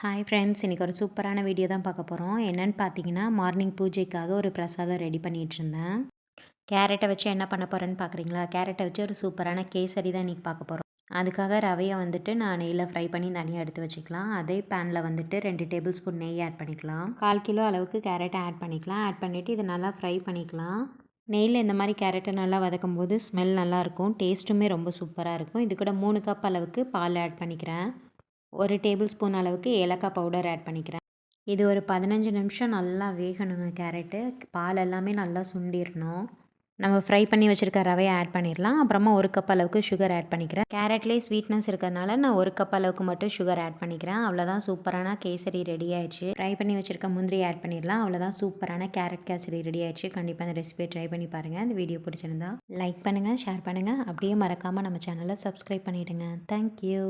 Hi friends, இன்றைக்கி ஒரு சூப்பரான வீடியோ தான் பார்க்க போகிறோம். என்னென்னு பார்த்தீங்கன்னா, மார்னிங் பூஜைக்காக ஒரு பிரசாதம் ரெடி பண்ணிகிட்ருந்தேன். கேரட்டை வச்சு என்ன பண்ண போகிறேன்னு பார்க்குறீங்களா? கேரட்டை வச்சு ஒரு சூப்பரான கேசரி தான் இன்றைக்கி பார்க்க போகிறோம். அதுக்காக ரவையை வந்துட்டு நான் நெய்யில் ஃப்ரை பண்ணி தனியாக எடுத்து வச்சுக்கலாம். அதே பேனில் வந்துட்டு 2 டேபிள் ஸ்பூன் நெய் ஆட் பண்ணிக்கலாம். 1/4 கிலோ அளவுக்கு கேரட்டை ஆட் பண்ணிக்கலாம். ஆட் பண்ணிவிட்டு இதை நல்லா ஃப்ரை பண்ணிக்கலாம். நெய்யில் இந்த மாதிரி கேரட்டை நல்லா வதக்கும் போது ஸ்மெல் நல்லாயிருக்கும், டேஸ்ட்டுமே ரொம்ப சூப்பராக இருக்கும். இது கூட 3 கப் அளவுக்கு பால் ஆட் பண்ணிக்கிறேன். 1 டேபிள் ஸ்பூன் அளவுக்கு ஏலக்காய் பவுடர் ஆட் பண்ணிக்கிறேன். இது ஒரு 15 நிமிஷம் நல்லா வேகணுங்க. கேரட்டு பால் எல்லாமே நல்லா சுண்டிடணும். நம்ம ஃப்ரை பண்ணி வச்சுருக்க ரவையை ஆட் பண்ணிடலாம். அப்புறமா 1 கப் அளவுக்கு சுகர் ஆட் பண்ணிக்கிறேன். கேரட்லேயே ஸ்வீட்னஸ் இருக்கிறதுனால நான் 1 கப் அளவுக்கு மட்டும் சுகர் ஆட் பண்ணிக்கிறேன். அவ்வளோதான், சூப்பரான கேசரி ரெடி ஆயிடுச்சு. ஃப்ரை பண்ணி வச்சுருக்க முந்திரி ஆட் பண்ணிடலாம். அவ்வளோதான், சூப்பரான கேரட் கேசரி ரெடி ஆயிடுச்சு. கண்டிப்பாக அந்த ரெசிபியை ட்ரை பண்ணி பாருங்கள். இந்த வீடியோ பிடிச்சிருந்தா லைக் பண்ணுங்கள், ஷேர் பண்ணுங்கள். அப்படியே மறக்காமல் நம்ம சேனலை சப்ஸ்கிரைப் பண்ணிவிடுங்க. தேங்க்யூ.